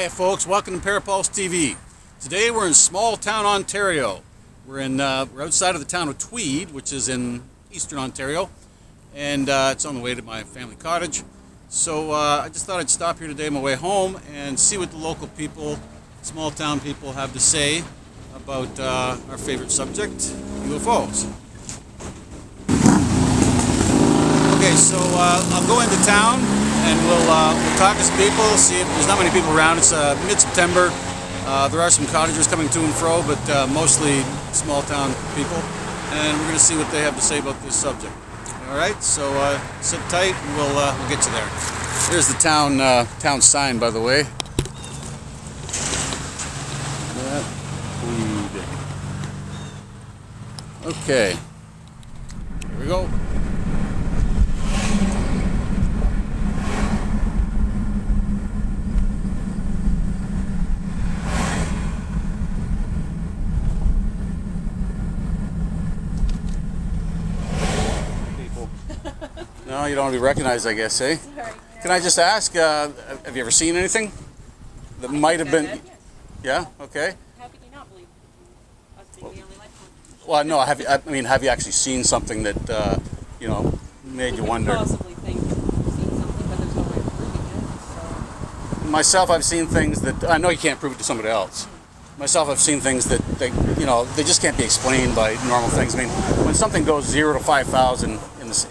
Hiya folks, welcome to Parapulse TV. Today we're in small town Ontario. We're outside of the town of Tweed, which is in eastern Ontario, and it's on the way to my family cottage. So I just thought I'd stop here today on my way home and see what the local people, small town people, have to say about our favorite subject, UFOs. Okay, so I'll go into town and we'll talk to some people, see if there's not many people around. It's mid-September. There are some cottagers coming to and fro, but mostly small town people. And we're going to see what they have to say about this subject. All right, so sit tight and we'll get you there. Here's the town sign, by the way. Tweed. Okay, here we go. No, you don't want to be recognized, I guess, eh? Sorry. Can I just ask, have you ever seen anything that might have been... Yes. Yeah? Okay. How could you not believe us being the only life Well, no, have you actually seen something that, made you wonder? Possibly think you've seen something, but there's no way of proving it. So. Myself, I've seen things that... I know you can't prove it to somebody else. Myself, I've seen things that, they just can't be explained by normal things. I mean, when something goes 0 to 5,000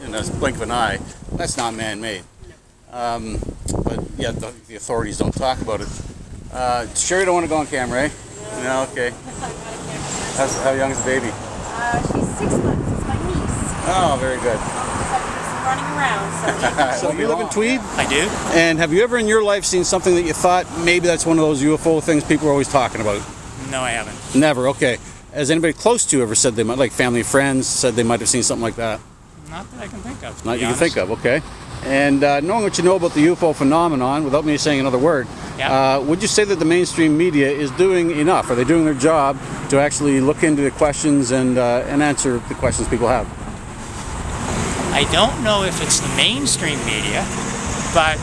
in a blink of an eye, that's not man-made. But yeah, the authorities don't talk about it. Sure you don't want to go on camera, eh? No, okay. How young is the baby? She's 6 months. It's my niece. Oh, very good. She's running around. So you live in Tweed? I do. And have you ever in your life seen something that you thought maybe that's one of those UFO things people are always talking about? No, I haven't. Never, okay. Has anybody close to you ever said they might, like family, friends, said they might have seen something like that? Not that I can think of. Not you can think of, okay. And knowing what you know about the UFO phenomenon, without me saying another word, Yeah. would you say that the mainstream media is doing enough? Are they doing their job to actually look into the questions and answer the questions people have? I don't know if it's the mainstream media, but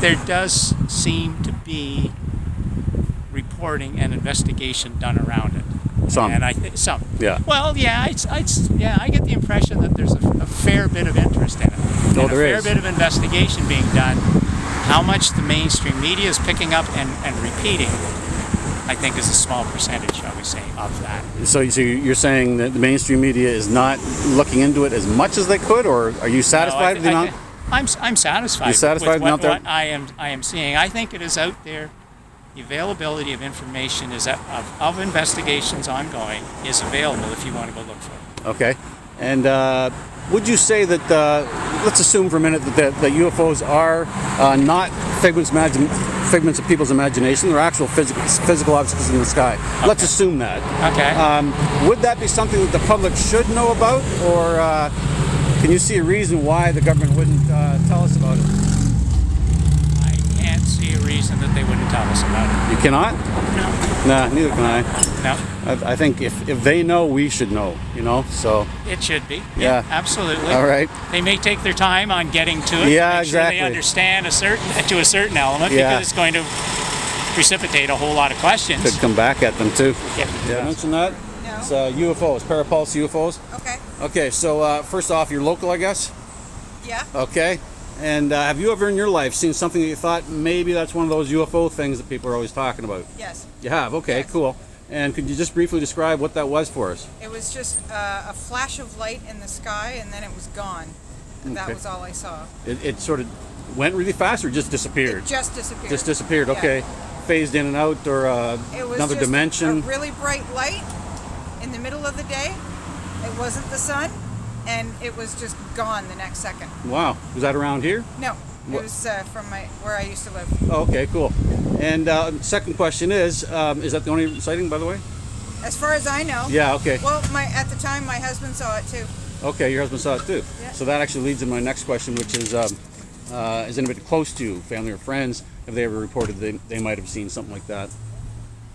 there does seem to be reporting and investigation done around it. Some. And I think some. Yeah. Well, yeah, I get the impression that there's a fair bit of interest in it. Oh, and there a fair is. bit of investigation being done. How much the mainstream media is picking up and repeating, I think, is a small percentage, shall we say, of that. So you're saying that the mainstream media is not looking into it as much as they could, or are you satisfied with the amount? I'm satisfied. You're satisfied with with the amount what I am seeing. I think it is out there. The availability of information is of investigations ongoing is available if you want to go look for it. Okay. And would you say that, let's assume for a minute that UFOs are not figments of people's imagination, they're actual physical objects in the sky. Okay. Let's assume that. Okay. Would that be something that the public should know about, or can you see a reason why the government wouldn't tell us about it? I can't see a reason that they wouldn't tell us about it. You cannot? No. Nah, neither can I. No. I think if they know, we should know, so. It should be. Yeah. Absolutely. All right. They may take their time on getting to it. Yeah, to make exactly. Sure they understand to a certain element, Yeah. because it's going to precipitate a whole lot of questions. Could come back at them too. Yeah. Did I mention that? No. It's UFOs, Parapulse UFOs. Okay. Okay, so first off, you're local, I guess? Yeah. Okay. And have you ever in your life seen something that you thought maybe that's one of those UFO things that people are always talking about? Yes. You have? Okay, Yes. cool. And could you just briefly describe what that was for us? It was just a flash of light in the sky, and then it was gone. And Okay. that was all I saw. It sort of went really fast or just disappeared? It just disappeared. Just disappeared, Yeah. okay. Phased in and out, or It was another just dimension? a really bright light in the middle of the day. It wasn't the sun, and it was just gone the next second. Wow. Was that around here? No, What- it was from where I used to live. Oh, okay, cool. And second question is that the only sighting, by the way? As far as I know. Yeah, okay. Well, at the time, my husband saw it too. Okay, your husband saw it too. Yeah. So that actually leads to my next question, which is anybody close to you, family or friends, have they ever reported they might have seen something like that?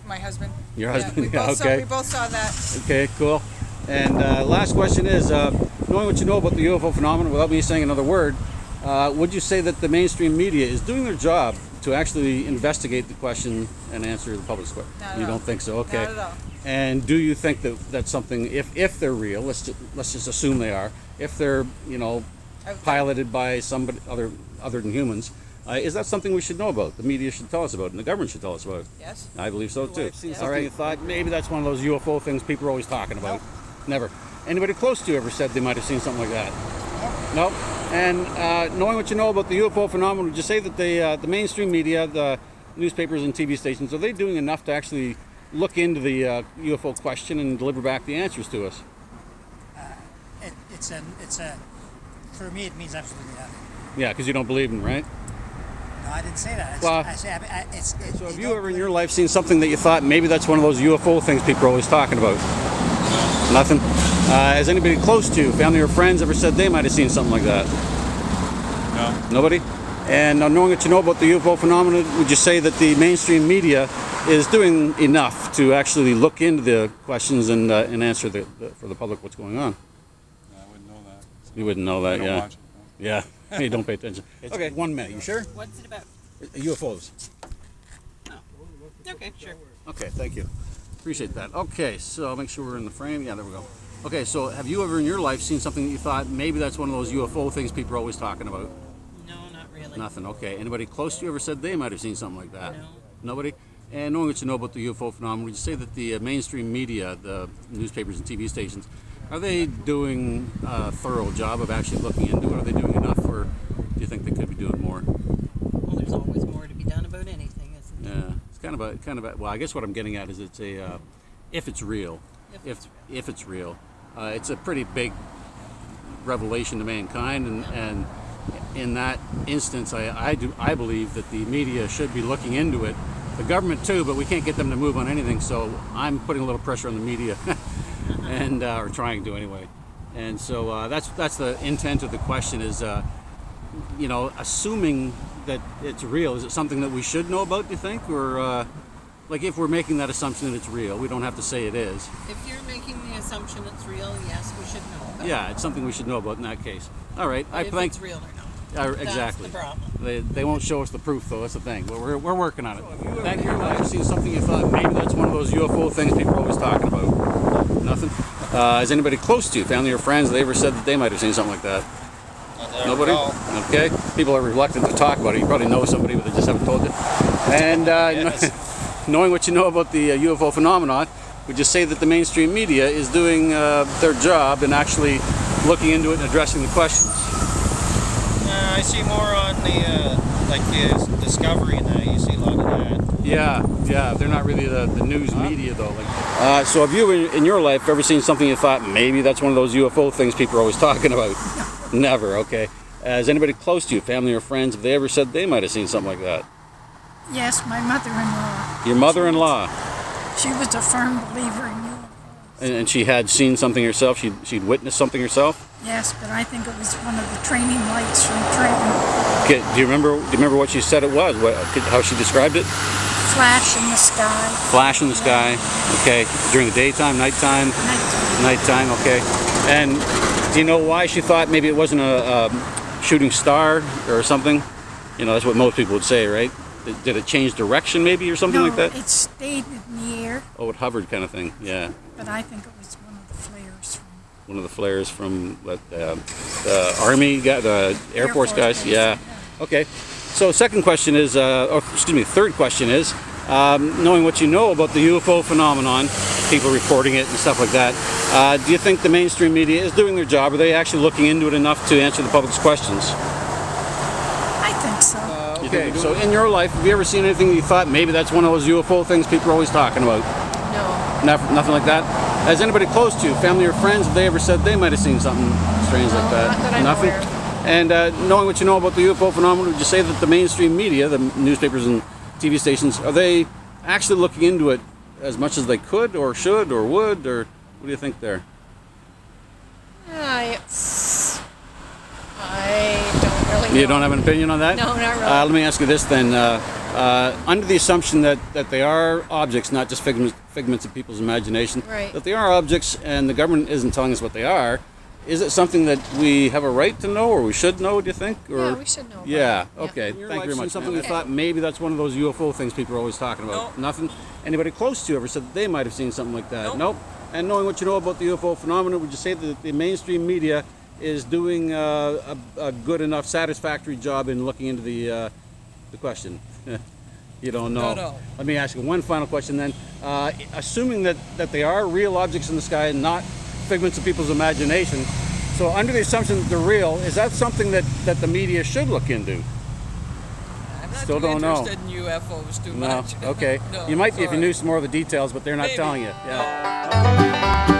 My husband. Your Yeah, husband? we Yeah, both okay. we both saw that. Okay, cool. And last question is, knowing what you know about the UFO phenomenon, without me saying another word, would you say that the mainstream media is doing their job to actually investigate the question and answer the public's question? Not at You all. don't think so? Okay. Not at all. And do you think that that's something, if they're real, let's just assume they are, if they're, piloted by somebody other than humans, is that something we should know about? The media should tell us about, and the government should tell us about. Yes. I believe so too. Yeah. All right. You thought maybe that's one of those UFO things people are always talking about. Never. Anybody close to you ever said they might have seen something like that? Nope. And knowing what you know about the UFO phenomenon, would you say that the mainstream media, the newspapers and TV stations, are they doing enough to actually look into the UFO question and deliver back the answers to us? For me, it means absolutely nothing. Yeah, because you don't believe them, right? No, I didn't say that. Well, So have you ever in your life seen something that you thought maybe that's one of those UFO things people are always talking about? Nothing? Has anybody close to you, family or friends, ever said they might have seen something like that? No. Nobody? And knowing what you know about the UFO phenomenon, would you say that the mainstream media is doing enough to actually look into the questions and answer for the public what's going on? I wouldn't know that. You wouldn't know that, I don't yeah. watch it. Yeah, you don't pay attention. Okay, 1 minute. You sure? What's it about? UFOs. Okay, sure. Okay, thank you. Appreciate that. Okay, so I'll make sure we're in the frame. Yeah, there we go. Okay, so have you ever in your life seen something that you thought maybe that's one of those UFO things people are always talking about? No, not really. Nothing. Okay. Anybody close to you ever said they might have seen something like that? No. Nobody? And knowing what you know about the UFO phenomenon, would you say that the mainstream media, the newspapers and TV stations, are they doing a thorough job of actually looking into it? Are they doing enough, or do you think they could be doing more? Well, there's always more to be done about anything, isn't there? Yeah, it's kind of a. Well, I guess what I'm getting at is it's a if it's real, if it's real, it's a pretty big revelation to mankind, and in that instance, I believe that the media should be looking into it, the government too, but we can't get them to move on anything. So I'm putting a little pressure on the media, and or trying to anyway. And so that's the intent of the question is, assuming that it's real, is it something that we should know about, do you think? Or like if we're making that assumption that it's real, we don't have to say it is. If you're making the assumption it's real, yes, we should know about it. Yeah, it's something we should know about in that case. All right, But I if think it's real or not. exactly. That's the problem. They won't show us the proof though. That's the thing. But we're working on it. Thank you. I've seen something you thought maybe that's one of those UFO things people are always talking about. Nothing. Has anybody close to you, family or friends, they ever said that they might have seen something like that? Nobody? Okay. People are reluctant to talk about it. You probably know somebody, but they just haven't told you. And knowing what you know about the UFO phenomenon, would you say that the mainstream media is doing their job in actually looking into it and addressing the questions? I see more on the Discovery and that. You see a lot of that. Yeah, they're not really the news media though. So have you in your life ever seen something you thought maybe that's one of those UFO things people are always talking about? Never, okay. Has anybody close to you, family or friends, have they ever said they might have seen something like that? Yes, my mother-in-law. Your mother-in-law? She was a firm believer in UFOs. And she had seen something herself? She'd witnessed something herself? Yes, but I think it was one of the training lights from Trenton. Okay, do you remember what she said it was? How she described it? Flash in the sky. Flash in the sky. Okay. During the daytime, nighttime? Nighttime, okay. And do you know why she thought maybe it wasn't a shooting star or something? That's what most people would say, right? Did it change direction maybe or something like that? No, it stayed in the air. Oh, it hovered kind of thing, yeah. But I think it was one of the flares. One of the flares from the Army, the Air Force guys? Yeah. Okay. So third question is, knowing what you know about the UFO phenomenon, people reporting it and stuff like that, do you think the mainstream media is doing their job? Are they actually looking into it enough to answer the public's questions? I think so. Okay, so in your life, have you ever seen anything that you thought maybe that's one of those UFO things people are always talking about? No. Nothing like that? Has anybody close to you, family or friends, have they ever said they might have seen something strange like that? Not that I'm Nothing? aware of. And knowing what you know about the UFO phenomenon, would you say that the mainstream media, the newspapers and TV stations, are they actually looking into it as much as they could or should or would, or what do you think there? I don't really know. You don't have an opinion on that? No, not really. Let me ask you this then. Under the assumption that they are objects, not just figments of people's imagination, Right. that they are objects and the government isn't telling us what they are, is it something that we have a right to know, or we should know? Do you think? Or Yeah, we should know. About yeah. it. Okay. In your Thank life you very seen much. something ma'am. you thought maybe that's one of those UFO things people are always talking about? No. Nothing? Anybody close to you ever said that they might have seen something like that? Nope. Nope. And knowing what you know about the UFO phenomenon, would you say that the mainstream media is doing a good enough, satisfactory job in looking into the question? You don't know. No. Let me ask you one final question then. Assuming that they are real objects in the sky and not figments of people's imagination, so under the assumption that they're real, is that something that the media should look into? I'm not Still too don't know. interested in UFOs too No. much. Okay. No, You might be if you sorry. knew some more of the details, but they're not Maybe. telling you. Yeah. No. Okay.